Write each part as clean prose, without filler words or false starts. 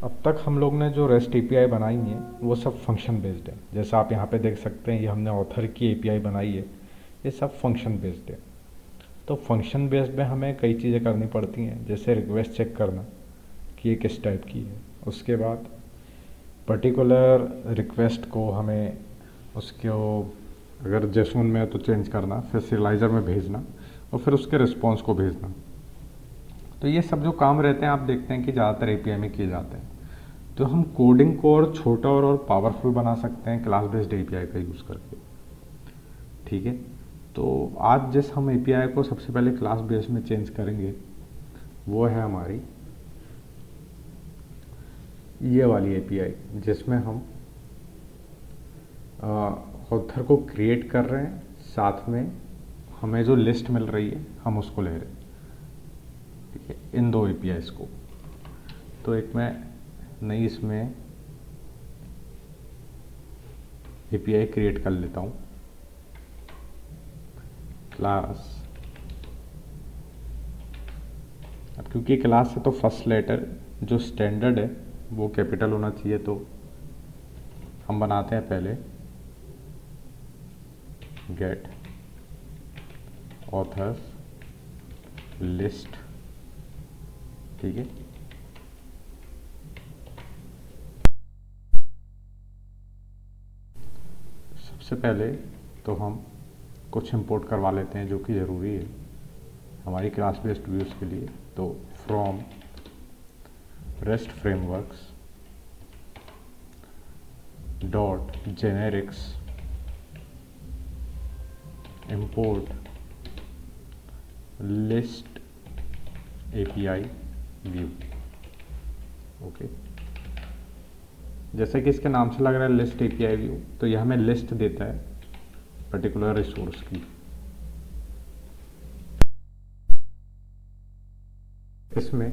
अब तक हम लोग ने जो रेस्ट एपीआई बनाई है वो सब फंक्शन बेस्ड है। जैसा आप यहाँ पे देख सकते हैं, ये हमने ऑथर की एपीआई बनाई है, ये सब फंक्शन बेस्ड है। तो फंक्शन बेस्ड में हमें कई चीज़ें करनी पड़ती हैं, जैसे रिक्वेस्ट चेक करना कि ये किस टाइप की है। उसके बाद पर्टिकुलर रिक्वेस्ट को हमें उसको अगर जेसोन में है तो चेंज करना, फिर सीरियलाइज़र में भेजना और फिर उसके रिस्पॉन्स को भेजना। तो ये सब जो काम रहते हैं आप देखते हैं कि ज़्यादातर एपीआई में किए जाते हैं। तो हम कोडिंग को और छोटा और पावरफुल बना सकते हैं क्लास बेस्ड एपीआई का यूज़ करके। ठीक है, तो आज जिस हम एपीआई को सबसे पहले क्लास बेस्ड में चेंज करेंगे वो है हमारी ये वाली एपीआई, जिसमें हम ऑथर को क्रिएट कर रहे हैं, साथ में हमें जो लिस्ट मिल रही है हम उसको ले रहे हैं। ठीक है, इन दो एपीआईज को। तो एक मैं नई इसमें एपीआई क्रिएट कर लेता हूँ, क्लास। अब क्योंकि क्लास है तो फर्स्ट लेटर जो स्टैंडर्ड है वो कैपिटल होना चाहिए, तो हम बनाते हैं पहले गेट ऑथर्स लिस्ट। ठीक है, सबसे पहले तो हम कुछ इंपोर्ट करवा लेते हैं जो कि ज़रूरी है हमारी क्लास बेस्ड व्यूज़ के लिए। तो from rest frameworks dot generics import list API view. Okay, जैसे कि इसके नाम से लग रहा है लिस्ट एपीआई व्यू, तो यह हमें लिस्ट देता है पर्टिकुलर रिसोर्स की। इसमें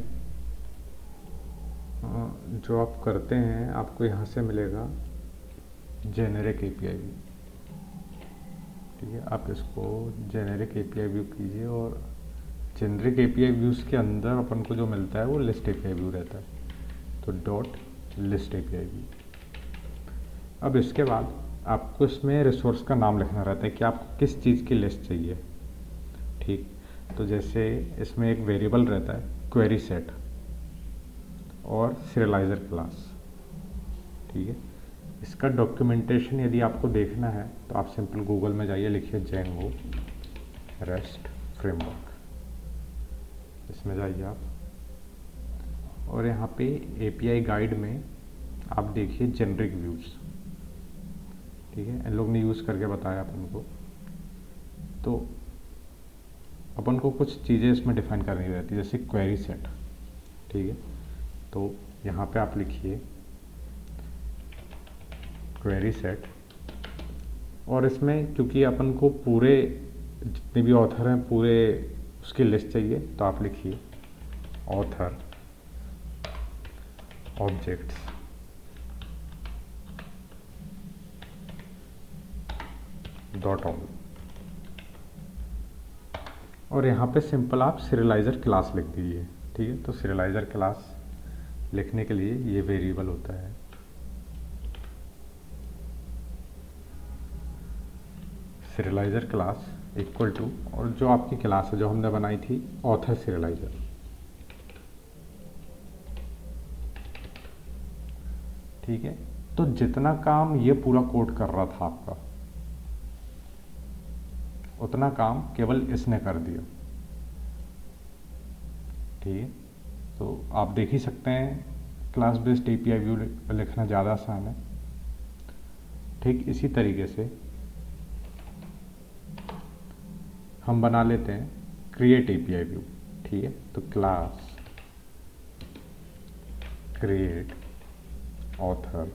जो आप करते हैं आपको यहाँ से मिलेगा जेनेरिक एपीआई व्यू। ठीक है, आप इसको जेनेरिक एपीआई व्यू कीजिए और जेनेरिक एपीआई व्यूज़ के अंदर अपन को जो मिलता है वो लिस्ट एपीआई व्यू रहता है, तो डॉट लिस्ट एपीआई व्यू। अब इसके बाद आपको इसमें रिसोर्स का नाम लिखना रहता है कि आपको किस चीज़ की लिस्ट चाहिए। ठीक, तो जैसे इसमें एक वेरिएबल रहता है क्वेरी सेट और सीरियलाइज़र क्लास। ठीक है, इसका डॉक्यूमेंटेशन यदि आपको देखना है तो आप सिंपल गूगल में जाइए, लिखिए जेंगो रेस्ट फ्रेमवर्क, इसमें जाइए आप और यहाँ पे एपीआई गाइड में आप देखिए जेनरिक व्यूज़। ठीक है, इन लोग ने यूज़ करके बताया अपन को। तो अपन को कुछ चीज़ें इसमें डिफाइन करनी रहती है, जैसे क्वेरी सेट। ठीक है, तो यहाँ पे आप लिखिए क्वेरी सेट, और इसमें क्योंकि अपन को पूरे जितने भी ऑथर हैं पूरे उसकी लिस्ट चाहिए, तो आप लिखिए ऑथर ऑब्जेक्ट्स डॉट ऑल, और यहाँ पे सिंपल आप सीरियलाइज़र क्लास लिख दीजिए। ठीक है, तो सीरियलाइज़र क्लास लिखने के लिए ये वेरिएबल होता है सीरियलाइज़र क्लास इक्वल टू, और जो आपकी क्लास है जो हमने बनाई थी ऑथर सीरियलाइज़र। ठीक है, तो जितना काम ये पूरा कोड कर रहा था आपका, उतना काम केवल इसने कर दिया। ठीक है, तो आप देख ही सकते हैं क्लास बेस्ड एपीआई व्यू लिखना ज़्यादा आसान है। ठीक इसी तरीके से हम बना लेते हैं क्रिएट एपीआई व्यू। ठीक है, तो क्लास क्रिएट ऑथर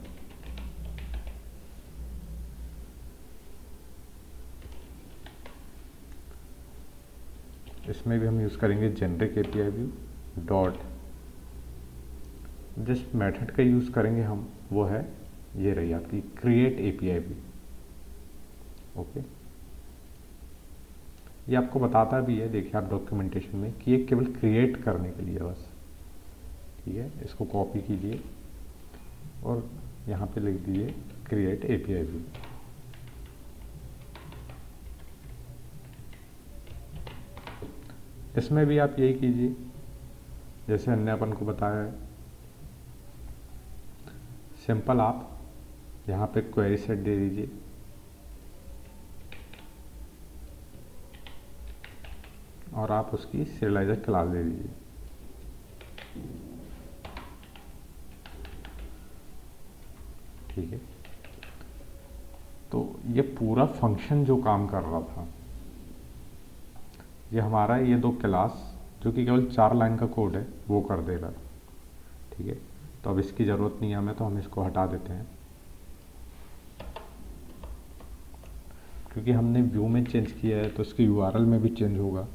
इसमें भी हम यूज़ करेंगे जेनरिक एपीआई व्यू डॉट, जिस मेथड का यूज़ करेंगे हम वो है ये रही आपकी क्रिएट एपीआई व्यू। ओके, ये आपको बताता भी है, देखिए आप डॉक्यूमेंटेशन में, कि ये केवल क्रिएट करने के लिए बस। ठीक है, इसको कॉपी कीजिए और यहाँ पे लिख दीजिए क्रिएट एपीआई व्यू। इसमें भी आप यही कीजिए जैसे हमने अपन को बताया है। सिंपल आप यहाँ पे क्वेरी सेट दे दीजिए, और आप उसकी serializer क्लास दे दीजिए। ठीक है, तो ये पूरा फंक्शन जो काम कर रहा था, ये हमारा ये दो क्लास जो कि केवल 4 लाइन का कोड है वो कर देगा। ठीक है, तो अब इसकी ज़रूरत नहीं है हमें, तो हम इसको हटा देते हैं क्योंकि हमने व्यू में चेंज किया है तो इसकी यूआरएल में भी चेंज होगा।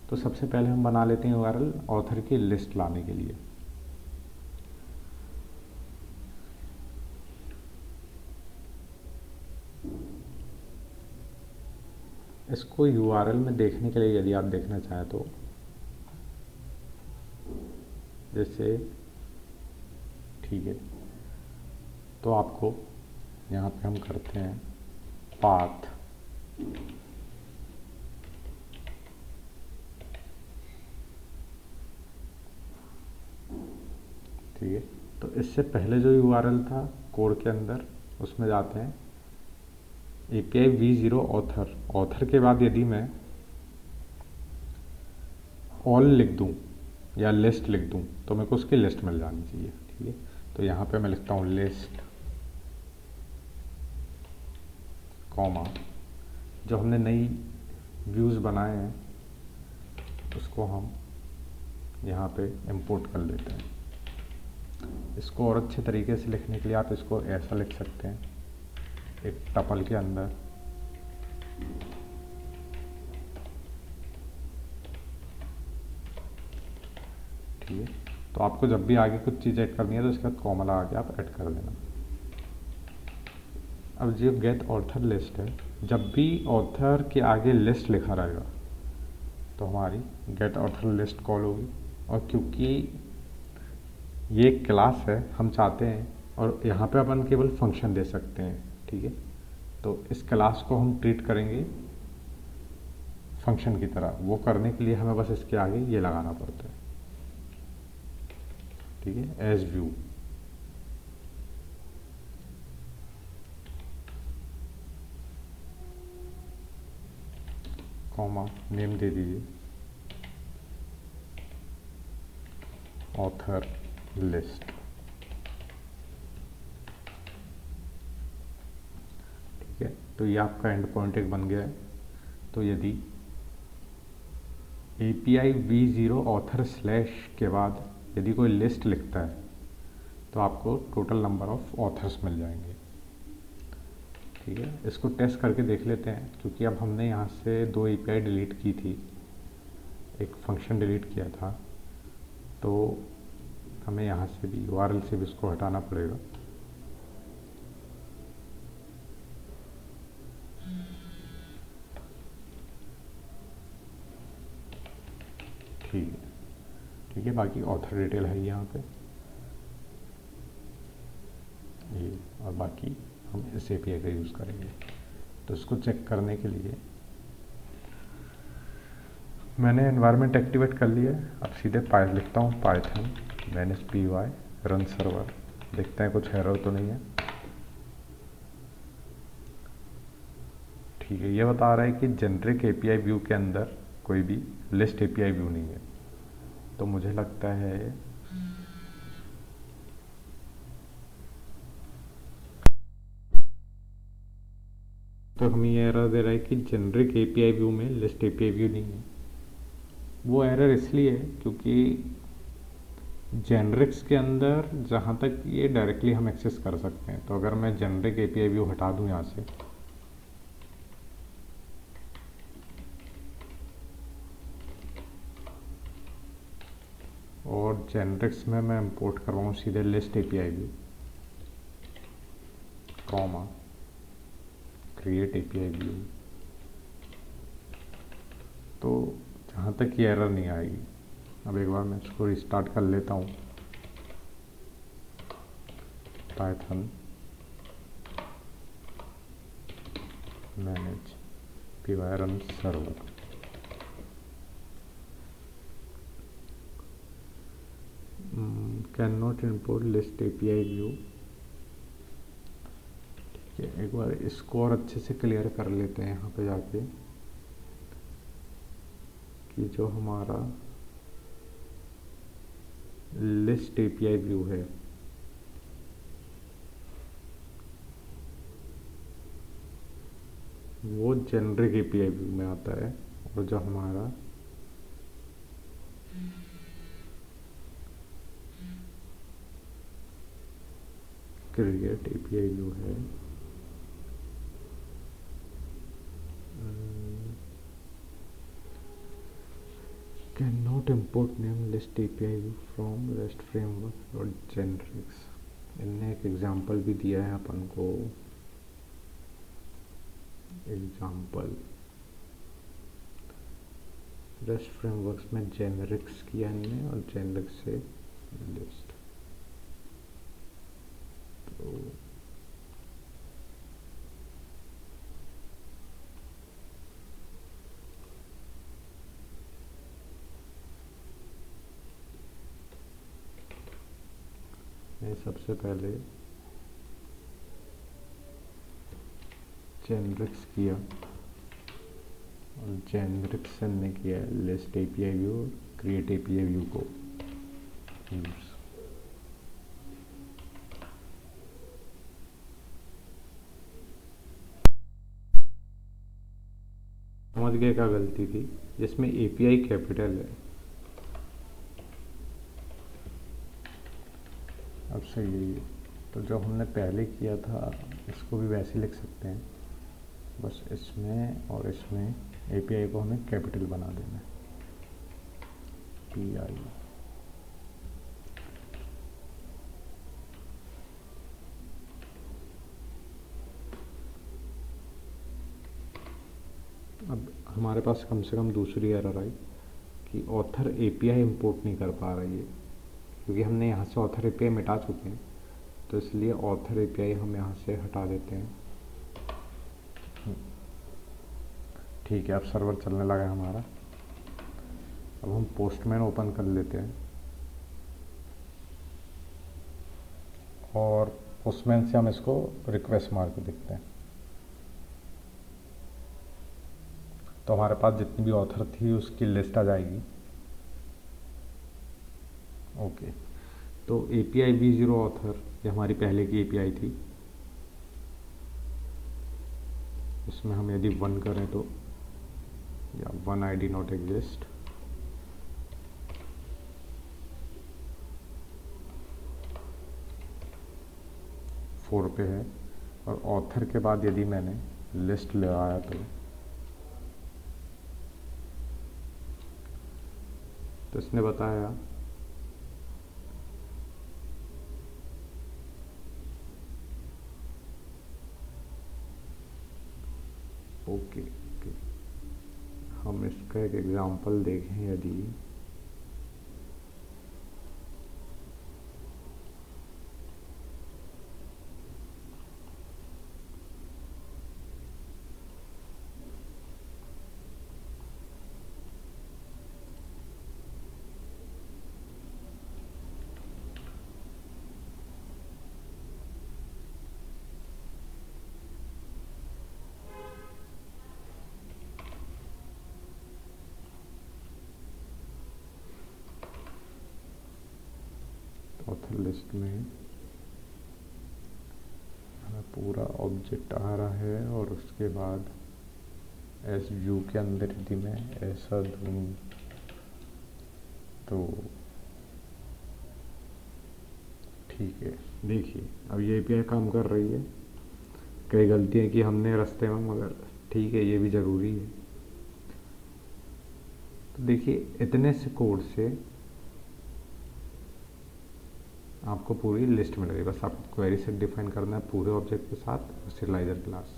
तो सबसे पहले हम बना लेते हैं यूआरएल ऑथर की लिस्ट लाने के लिए। इसको यूआरएल में देखने के लिए यदि आप देखना चाहें तो जैसे, ठीक है, तो आपको यहाँ पे हम करते हैं पाथ, ठीक है। तो इससे पहले जो यूआरएल था कोड के अंदर, उसमें जाते हैं API v0 ऑथर। ऑथर के बाद यदि मैं ऑल लिख दूं या लिस्ट लिख दूं तो मेरे को उसकी लिस्ट मिल जानी चाहिए। ठीक है, तो यहाँ पे मैं लिखता हूँ लिस्ट कॉमा, जो हमने नई व्यूज़ बनाए हैं उसको हम यहाँ पे इंपोर्ट कर लेते हैं। इसको और अच्छे तरीके से लिखने के लिए आप इसको ऐसा लिख सकते हैं, एक टपल के अंदर ठीक है। तो आपको जब भी आगे कुछ चीज़ ऐड करनी है तो इसके बाद कॉमा लगा के आप ऐड कर देना। अब जो गेट ऑथर लिस्ट है, जब भी ऑथर के आगे लिस्ट लिखा रहेगा तो हमारी गेट ऑथर लिस्ट कॉल होगी। और क्योंकि ये क्लास है, हम चाहते हैं, और यहाँ पे अपन केवल फंक्शन दे सकते हैं। ठीक है, तो इस क्लास को हम ट्रीट करेंगे फंक्शन की तरह। वो करने के लिए हमें बस इसके आगे ये लगाना पड़ता है। ठीक है, एज व्यू, कॉमा, नेम दे दीजिए ऑथर लिस्ट। ठीक है, तो ये आपका एंड पॉइंट एक बन गया है। तो यदि API v0 ऑथर स्लैश के बाद यदि कोई लिस्ट लिखता है तो आपको टोटल नंबर ऑफ ऑथर्स मिल जाएंगे। ठीक है, इसको टेस्ट करके देख लेते हैं, क्योंकि अब हमने यहाँ से 2 API डिलीट की थी, एक फंक्शन डिलीट किया था, तो हमें यहाँ से भी URL से भी इसको हटाना पड़ेगा। ठीक है, ठीक है, बाकी ऑथर डिटेल है यहाँ पे ये, और बाकी हम इस API का यूज़ करेंगे। तो इसको चेक करने के लिए मैंने एनवायरनमेंट एक्टिवेट कर लिया है। अब सीधे पाइथन लिखता हूँ, पाइथन -py रन सर्वर, देखते हैं कुछ एरर तो नहीं है। ठीक है, ये बता रहा है कि जेनरिक API व्यू के अंदर कोई भी लिस्ट API व्यू नहीं है। तो मुझे लगता है तो हमें ये एरर दे रहा है कि जेनरिक API व्यू में लिस्ट API व्यू नहीं है। वो एरर इसलिए है क्योंकि जेनरिक्स के अंदर जहाँ तक ये डायरेक्टली हम एक्सेस कर सकते हैं। तो अगर मैं जेनरिक API व्यू हटा दूँ यहाँ से, और जेनरिक्स में मैं इंपोर्ट करवाऊँ सीधे list API view, comma create API view, तो जहाँ तक ये एरर नहीं आएगी। अब एक बार मैं इसको रिस्टार्ट कर लेता हूँ। Python manage py run server। Can not import list API view. ठीक है, एक बार इसको और अच्छे से क्लियर कर लेते हैं यहाँ पे जाके कि जो हमारा लिस्ट API व्यू है वो जेनरिक API व्यू में आता है, और जो हमारा क्रिएट API व्यू है can not import name list API view from rest framework और जेनरिक्स। इनने एक एग्जांपल भी दिया है अपन को, एग्जांपल रेस्ट फ्रेमवर्क्स में जेनरिक्स किया इनने और जेनरिक्स से लिस्ट। तो मैं सबसे पहले जेनरिक्स किया और जेनरिक्स ने किया लिस्ट API व्यू और क्रिएट API व्यू को यूज। समझ गए क्या गलती थी, जिसमें API कैपिटल है। अब सही है। तो जो हमने पहले किया था इसको भी वैसे लिख सकते हैं, बस इसमें और इसमें API को हमें कैपिटल बना देना है, PI। अब हमारे पास कम से कम दूसरी एरर आई कि ऑथर API इंपोर्ट नहीं कर पा रही है, क्योंकि हमने यहाँ से ऑथर API मिटा चुके हैं, तो इसलिए ऑथर API हम यहाँ से हटा देते हैं। ठीक है, अब सर्वर चलने लगा है हमारा। अब हम पोस्टमैन ओपन कर लेते हैं और पोस्टमैन से हम इसको रिक्वेस्ट मार के देखते हैं। तो हमारे पास जितनी भी ऑथर थी उसकी लिस्ट आ जाएगी। ओके, तो API V0 ऑथर ये हमारी पहले की API थी। इसमें हम यदि 1 करें तो या 1 ID नॉट एग्जिस्ट, फोर पे है, और ऑथर के बाद यदि मैंने लिस्ट लगाया तो इसने बताया ओके। हम इसका एक एग्जांपल देखें, यदि ऑथर लिस्ट में हमें पूरा ऑब्जेक्ट आ रहा है, और उसके बाद एस व्यू के अंदर यदि मैं ऐसा दूँ तो ठीक है। देखिए अब ये API काम कर रही है। कई गलतियाँ की हमने रास्ते में, मगर ठीक है, ये भी ज़रूरी है। तो देखिए इतने से कोड से आपको पूरी लिस्ट मिल गई। बस आपको क्वेरी सेट डिफाइन करना है पूरे ऑब्जेक्ट के साथ, serializer class.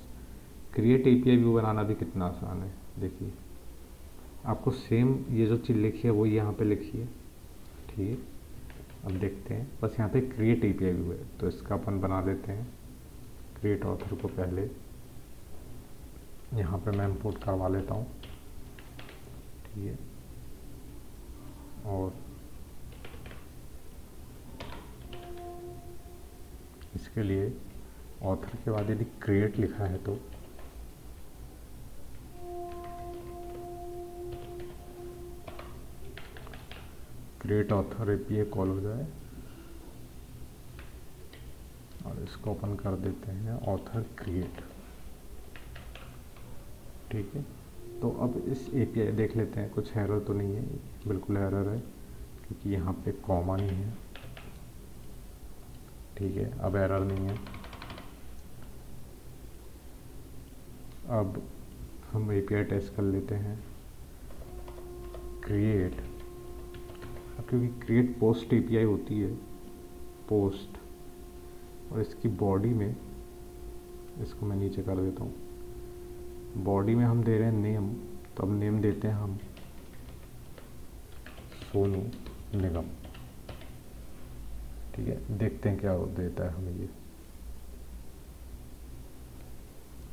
Create API view बनाना भी कितना आसान है। देखिए आपको सेम ये जो चीज़ लिखी है वो यहाँ पे लिखी है, ठीक। अब देखते हैं, बस यहाँ पे क्रिएट एपीआई व्यू है तो इसका अपन बना देते हैं। क्रिएट ऑथर को पहले यहाँ पे मैं इंपोर्ट करवा लेता हूँ, ठीक है। और इसके लिए ऑथर के बाद यदि क्रिएट लिखा है तो क्रिएट ऑथर एपीआई कॉल हो जाए और इसको ओपन कर देते हैं ऑथर क्रिएट, ठीक है। तो अब इस एपीआई देख लेते हैं, कुछ एरर तो नहीं है, बिल्कुल एरर है क्योंकि यहाँ पे कॉमा नहीं है, ठीक है। अब एरर नहीं है। अब हम एपीआई टेस्ट कर लेते हैं क्रिएट। अब क्योंकि क्रिएट पोस्ट एपीआई होती है, पोस्ट, और इसकी बॉडी में, इसको मैं नीचे कर देता हूँ, बॉडी में हम दे रहे हैं नेम, तो अब नेम देते हैं हम सोनू निगम, ठीक है। देखते हैं क्या देता है हमें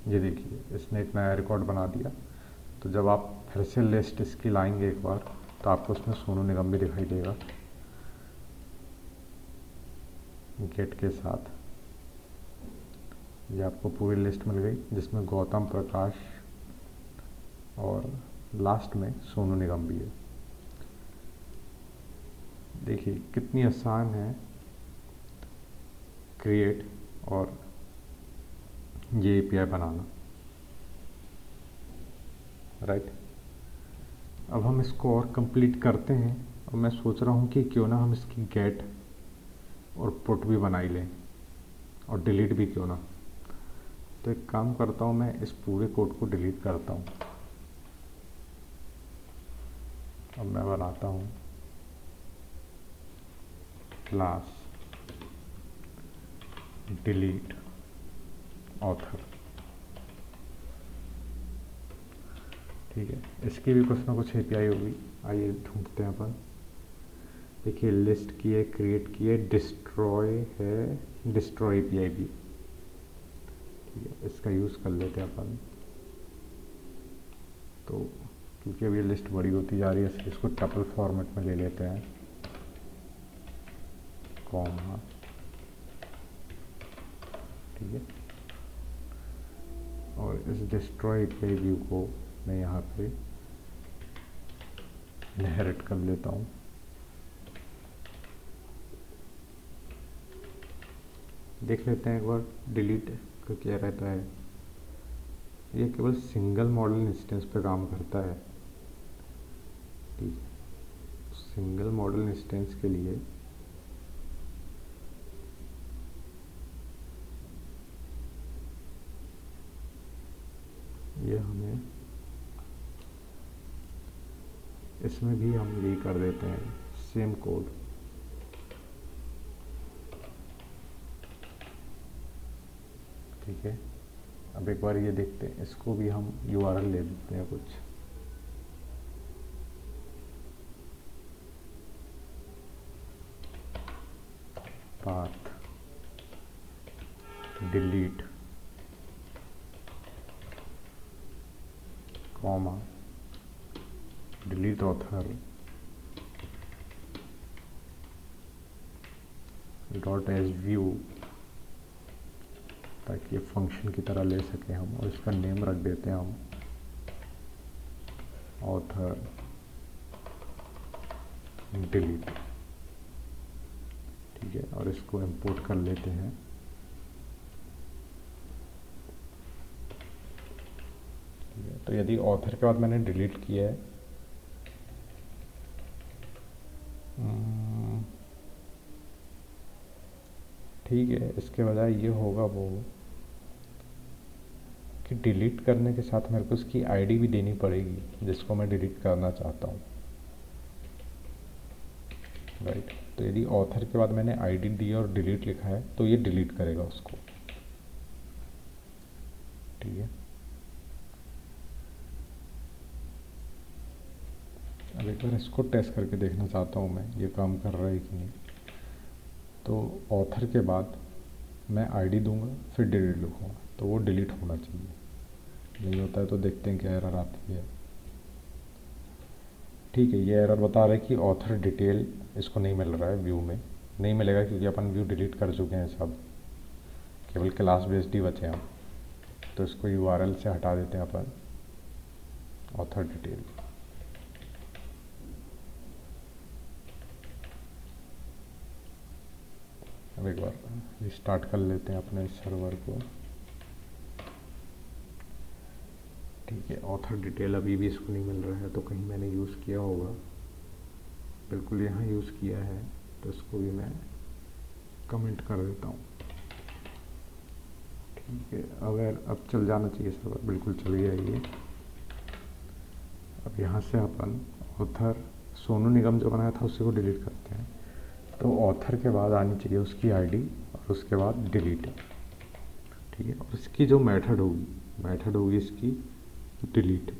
ये देखिए इसने एक नया रिकॉर्ड बना दिया। तो जब आप फिर से लिस्ट इसकी लाएंगे एक बार तो आपको उसमें सोनू निगम भी दिखाई देगा गेट के साथ। ये आपको पूरी लिस्ट मिल गई जिसमें गौतम, प्रकाश और लास्ट में सोनू निगम भी है। देखिए कितनी आसान है क्रिएट और ये एपीआई बनाना, राइट। अब हम इसको और कंप्लीट करते हैं और मैं सोच रहा हूँ कि क्यों ना हम इसकी गेट और पुट भी बना ही लें और डिलीट भी क्यों ना। तो एक काम करता हूँ, मैं इस पूरे कोड को डिलीट करता हूँ। अब मैं बनाता हूँ क्लास डिलीट ऑथर, ठीक है। इसकी भी कुछ ना कुछ एपीआई होगी, आइए ढूंढते हैं अपन। देखिए लिस्ट की है, क्रिएट की है, डिस्ट्रॉय है, डिस्ट्रॉय एपीआई भी, ठीक है। इसका यूज़ कर लेते हैं अपन। तो क्योंकि अब ये लिस्ट बड़ी होती जा रही है इसको टपल फॉर्मेट में ले लेते हैं, कॉमा, ठीक है। और इस डिस्ट्रॉय एपीआई व्यू को मैं यहाँ पे इनहेरिट कर लेता हूँ। देख लेते हैं एक बार डिलीट का क्या रहता है। ये केवल सिंगल मॉडल इंस्टेंस पे काम करता है, ठीक है। सिंगल मॉडल इंस्टेंस के लिए ये हमें इसमें भी हम यही कर देते हैं, सेम कोड, ठीक है। अब एक बार ये देखते हैं, इसको भी हम यूआरएल ले देते हैं कुछ, path delete comma delete author dot S view, ताकि ये फंक्शन की तरह ले सके हम। और इसका नेम रख देते हैं हम ऑथर डिलीट, ठीक है। और इसको इंपोर्ट कर लेते हैं, ठीक है। तो यदि ऑथर के बाद मैंने डिलीट किया है, ठीक है, इसके बजाय ये होगा वो कि डिलीट करने के साथ मेरे को उसकी आईडी भी देनी पड़ेगी जिसको मैं डिलीट करना चाहता हूँ, राइट। तो यदि ऑथर के बाद मैंने आईडी दी और डिलीट लिखा है तो ये डिलीट करेगा उसको, ठीक है। अब एक बार इसको टेस्ट करके देखना चाहता हूँ मैं, ये काम कर रहा है कि नहीं। तो ऑथर के बाद मैं आईडी दूंगा, फिर डिलीट लिखूँगा, तो वो डिलीट होना चाहिए। नहीं होता है तो देखते हैं क्या एरर आती है। ठीक है, ये एरर बता रहा है कि ऑथर डिटेल इसको नहीं मिल रहा है, व्यू में नहीं मिलेगा क्योंकि अपन व्यू डिलीट कर चुके हैं सब, केवल क्लास बेस्ड ही बचे हैं। तो इसको यूआरएल से हटा देते हैं अपन, ऑथर डिटेल। अब एक बार रिस्टार्ट कर लेते हैं अपने सर्वर को। ठीक है, ऑथर डिटेल अभी भी इसको नहीं मिल रहा है, तो कहीं मैंने यूज़ किया होगा। बिल्कुल यहाँ यूज़ किया है, तो इसको भी मैं कमेंट कर देता हूँ। ठीक है, अगर अब चल जाना चाहिए सर्वर, बिल्कुल चल गया ये। अब यहाँ से अपन ऑथर सोनू निगम जो बनाया था उसी को डिलीट करते हैं। तो ऑथर के बाद आनी चाहिए उसकी आईडी और उसके बाद डिलीट। ठीक है, और इसकी जो मेथड होगी इसकी डिलीट।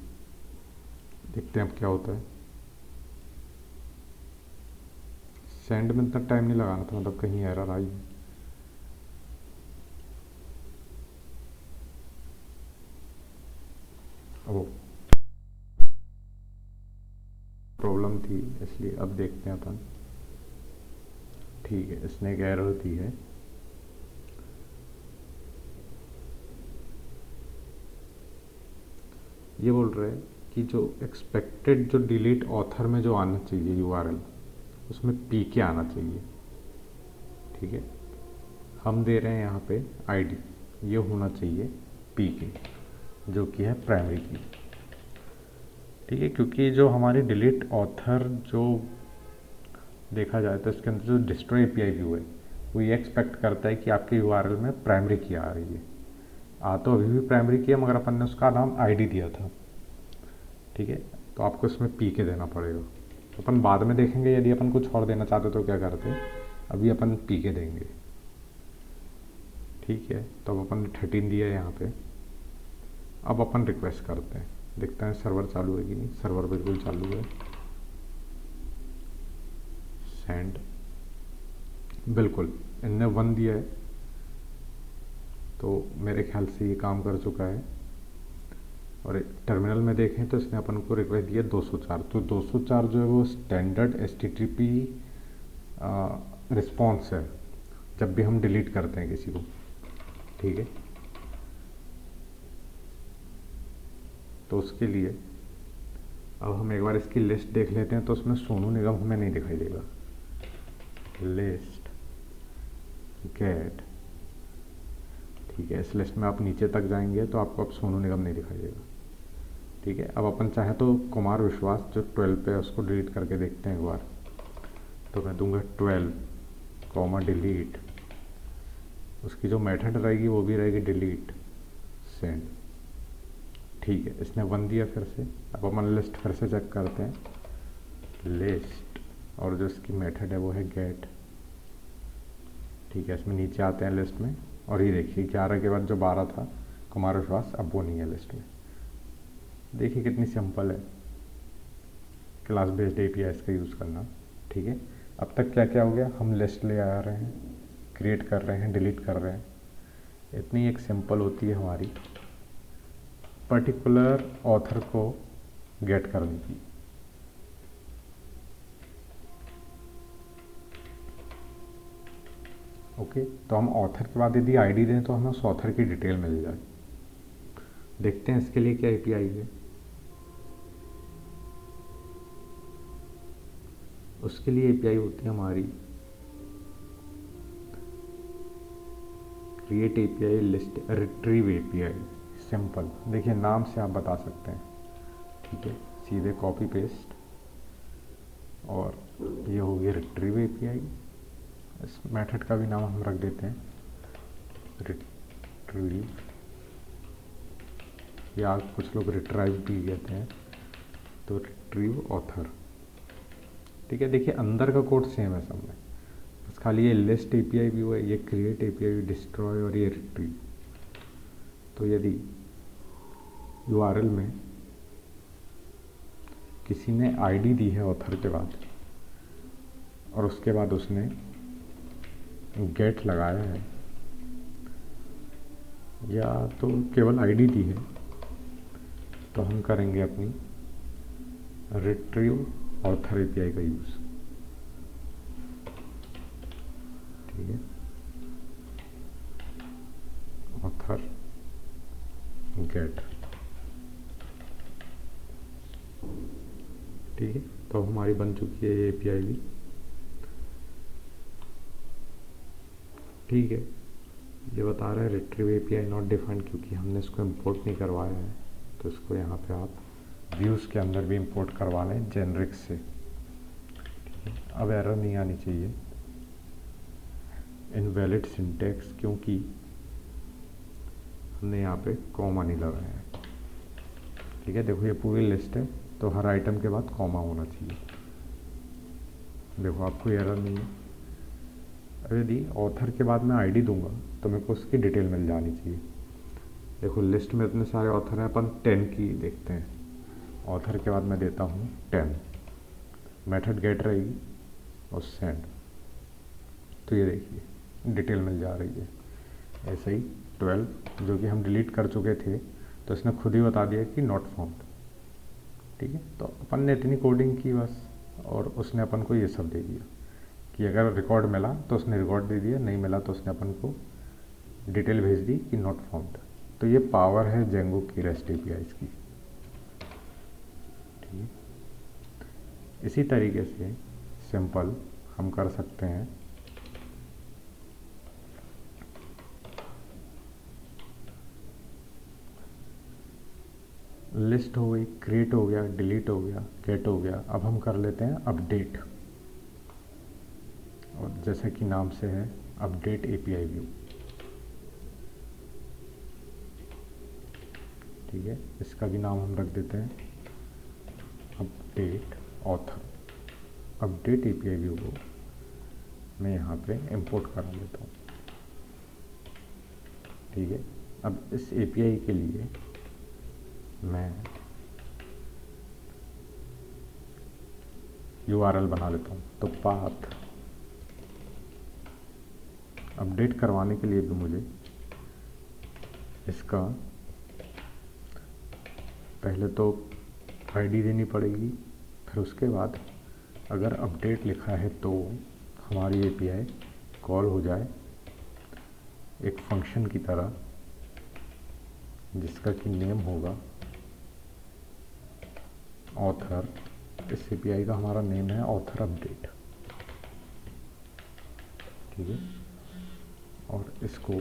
देखते हैं अब क्या होता है। सेंड में इतना टाइम नहीं लगाना था, मतलब कहीं एरर आई। ओ, प्रॉब्लम थी इसलिए अब देखते हैं अपन। ठीक है, इसने एक एरर दी है। ये बोल रहे हैं कि जो एक्सपेक्टेड जो डिलीट ऑथर में जो आना चाहिए यूआरएल, उसमें पी के आना चाहिए। ठीक है, हम दे रहे हैं यहाँ पे आईडी, ये होना चाहिए पी के, जो कि है प्राइमरी की। ठीक है, क्योंकि जो हमारी डिलीट ऑथर जो देखा जाए तो इसके अंदर जो डिस्ट्रॉय एपीआई व्यू है वो ये एक्सपेक्ट करता है कि आपके यूआरएल में प्राइमरी की आ रही है। तो अभी भी प्राइमरी की है, मगर अपन ने उसका नाम आईडी दिया था। ठीक है, तो आपको इसमें पी के देना पड़ेगा। तो अपन बाद में देखेंगे यदि अपन कुछ और देना चाहते तो क्या करते, अभी अपन पी के देंगे। ठीक है, तो अब अपन ने 13 दिया है यहाँ पे। अब अपन रिक्वेस्ट करते हैं, देखते हैं सर्वर चालू है कि नहीं। सर्वर बिल्कुल चालू है। सेंड, बिल्कुल इनने 1 दिया है, तो मेरे ख्याल से ये काम कर चुका है। और टर्मिनल में देखें तो इसने अपन को रिक्वेस्ट दिया 204। तो 204 जो है वो स्टैंडर्ड एचटीटीपी रिस्पॉन्स है जब भी हम डिलीट करते हैं किसी को। ठीक है, तो उसके लिए अब हम एक बार इसकी लिस्ट देख लेते हैं। तो उसमें सोनू निगम हमें नहीं दिखाई देगा। लिस्ट गेट, ठीक है, इस लिस्ट में आप नीचे तक जाएंगे तो आपको अब सोनू निगम नहीं दिखाई देगा। ठीक है, अब अपन चाहे तो कुमार विश्वास जो 12 पे है उसको डिलीट करके देखते हैं एक बार। तो मैं दूंगा 12 कॉमा डिलीट, उसकी जो मेथड रहेगी वो भी रहेगी डिलीट सेंड। ठीक है, इसने 1 दिया फिर से। अब अपन लिस्ट फिर से चेक करते हैं। लिस्ट और जो इसकी मेथड है वो है गेट। ठीक है, इसमें नीचे आते हैं लिस्ट में, और ये देखिए 11 के बाद जो 12 था कुमार विश्वास, अब वो नहीं है लिस्ट में। देखिए कितनी सिंपल है क्लास बेस्ड एपीआई का यूज़ करना। ठीक है, अब तक क्या क्या हो गया, हम लिस्ट ले आ रहे हैं, क्रिएट कर रहे हैं, डिलीट कर रहे हैं। इतनी एक सिंपल होती है हमारी पर्टिकुलर ऑथर को गेट करने की। ओके, तो हम ऑथर के बाद यदि आईडी दें तो हमें उस ऑथर की डिटेल मिल जाए। देखते हैं इसके लिए क्या एपीआई है। उसके लिए एपीआई होती है हमारी create API list retrieve API. Simple, देखिए नाम से आप बता सकते हैं। ठीक है, सीधे कॉपी पेस्ट, और ये हो गया रिट्रीव एपीआई। इस मेथड का भी नाम हम रख देते हैं रिट्रीव, या कुछ लोग रिट्राइव भी कहते हैं, तो रिट्रीव ऑथर। ठीक है, देखिए अंदर का कोड सेम है सब में, बस खाली ये लिस्ट एपीआई भी हुआ है, ये क्रिएट एपीआई, डिस्ट्रॉय और ये रिट्रीव। तो यदि यूआरएल में किसी ने आईडी दी है ऑथर के बाद, और उसके बाद उसने गेट लगाया है या तो केवल आईडी दी है, तो हम करेंगे अपनी रिट्रीव ऑथर एपीआई का यूज़। ठीक है, ऑथर गेट। ठीक है, तो हमारी बन चुकी है ये एपीआई भी। ठीक है, ये बता रहा है रिट्रीव एपीआई नॉट डिफाइंड, क्योंकि हमने इसको इंपोर्ट नहीं करवाया है। तो इसको यहाँ पे आप व्यूज़ के अंदर भी इंपोर्ट करवा लें जेनरिक से। ठीक है, अब एरर नहीं आनी चाहिए इनवैलिड सिंटैक्स, क्योंकि हमने यहाँ पे कॉमा नहीं लगाया है। ठीक है, देखो ये पूरी लिस्ट है, तो हर आइटम के बाद कॉमा होना चाहिए। देखो आपको एरर नहीं है। अब यदि ऑथर के बाद मैं आईडी दूंगा तो मेरे को उसकी डिटेल मिल जानी चाहिए। देखो लिस्ट में इतने सारे ऑथर हैं, अपन 10 की देखते हैं। ऑथर के बाद मैं देता हूँ 10, मेथड गेट रहेगी और सेंड, तो ये देखिए डिटेल मिल जा रही है। ऐसे ही 12 जो कि हम डिलीट कर चुके थे, तो इसने खुद ही बता दिया कि नॉट फाउंड। ठीक है, तो अपन ने इतनी कोडिंग की बस, और उसने अपन को ये सब दे दिया कि अगर रिकॉर्ड मिला तो उसने रिकॉर्ड दे दिया, नहीं मिला तो उसने अपन को डिटेल भेज दी कि नॉट फाउंड। तो ये पावर है जेंगो की रेस्ट एपीआईज की। ठीक है, इसी तरीके से सिंपल हम कर सकते हैं लिस्ट हो गई, क्रिएट हो गया, डिलीट हो गया, गेट हो गया। अब हम कर लेते हैं अपडेट, और जैसे कि नाम से है अपडेट एपीआई व्यू। ठीक है, इसका भी नाम हम रख देते हैं update author. Update API view को मैं यहाँ पे इंपोर्ट करा लेता हूँ। ठीक है, अब इस एपीआई के लिए मैं यूआरएल बना लेता हूँ। तो पाथ अपडेट करवाने के लिए भी मुझे इसका पहले तो आईडी देनी पड़ेगी, फिर उसके बाद अगर अपडेट लिखा है तो हमारी एपीआई कॉल हो जाए एक फंक्शन की तरह, जिसका कि नेम होगा ऑथर। इस एपीआई का हमारा नेम है ऑथर अपडेट। ठीक है, और इसको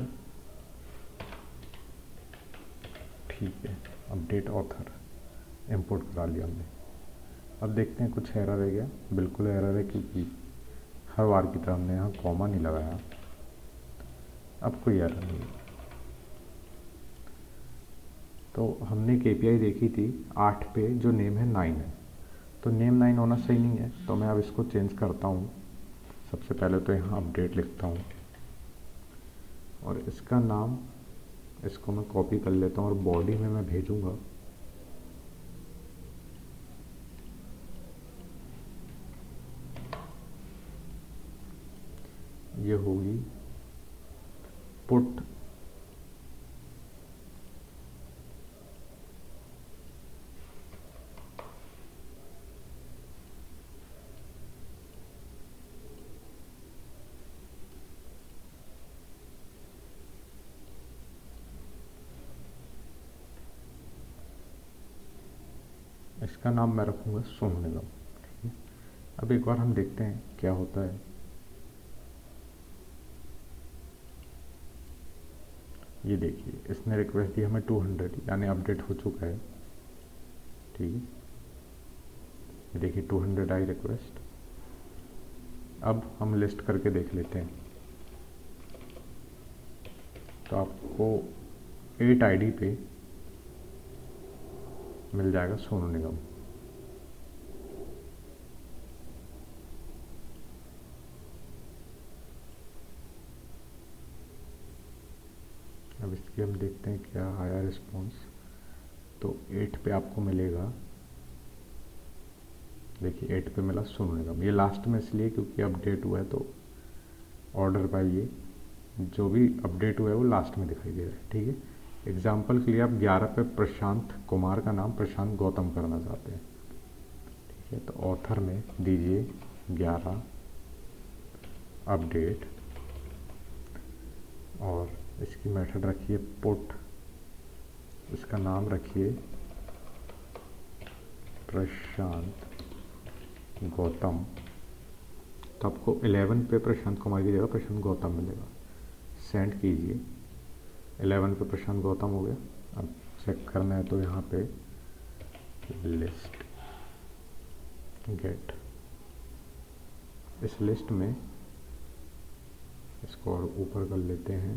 ठीक है अपडेट ऑथर इंपोर्ट करा लिया हमने। अब देखते हैं कुछ एरर है क्या। बिल्कुल एरर है, क्योंकि हर बार की तरह हमने यहाँ कॉमा नहीं लगाया। अब कोई एरर नहीं है। तो हमने एक एपीआई देखी थी 8 पे, जो नेम है 9 है, तो नेम 9 होना सही नहीं है। तो मैं अब इसको चेंज करता हूँ। सबसे पहले तो यहाँ अपडेट लिखता हूँ, और इसका नाम, इसको मैं कॉपी कर लेता हूँ और बॉडी में मैं भेजूँगा ये होगी पुट इसका नाम मैं रखूँगा सोनू निगम। ठीक है, अब एक बार हम देखते हैं क्या होता है। ये देखिए इसने रिक्वेस्ट दी हमें 200, यानी अपडेट हो चुका है। ठीक है, ये देखिए 200 आई रिक्वेस्ट। अब हम लिस्ट करके देख लेते हैं, तो आपको 8 आईडी पे मिल जाएगा सोनू निगम। अब इसकी हम देखते हैं क्या आया रिस्पॉन्स। तो 8 पे आपको मिलेगा, देखिए 8 पे मिला सोनू निगम। ये लास्ट में इसलिए क्योंकि अपडेट हुआ है, तो ऑर्डर बाय ये जो भी अपडेट हुआ है वो लास्ट में दिखाई दे रहा है। ठीक है, एग्जाम्पल के लिए आप 11 पे प्रशांत कुमार का नाम प्रशांत गौतम करना चाहते हैं। ठीक है, तो ऑथर में दीजिए 11 अपडेट और इसकी मेथड रखिए पुट, इसका नाम रखिए प्रशांत गौतम। तो आपको 11 पे प्रशांत कुमार की जगह प्रशांत गौतम मिलेगा। सेंड कीजिए, 11 पे प्रशांत गौतम हो गया। अब चेक करना है तो यहाँ पे लिस्ट गेट, इस लिस्ट में इसको और ऊपर कर लेते हैं।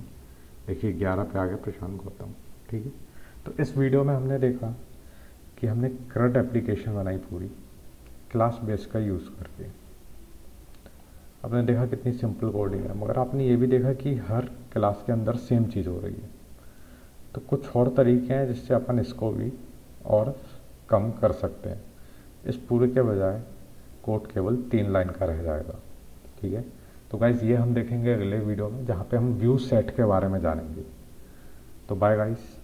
देखिए 11 पे आ गया प्रशांत गौतम। ठीक है, तो इस वीडियो में हमने देखा कि हमने CRUD एप्लीकेशन बनाई पूरी क्लास बेस का यूज़ करके। आपने देखा कितनी सिंपल कोडिंग है, मगर आपने ये भी देखा कि हर क्लास के अंदर सेम चीज़ हो रही है। तो कुछ और तरीके हैं जिससे अपन इसको भी और कम कर सकते हैं। इस पूरे के बजाय कोड केवल 3 लाइन का रह जाएगा। ठीक है, तो गाइज़ ये हम देखेंगे अगले वीडियो में, जहाँ पे हम व्यू सेट के बारे में जानेंगे। तो बाय गाइज़।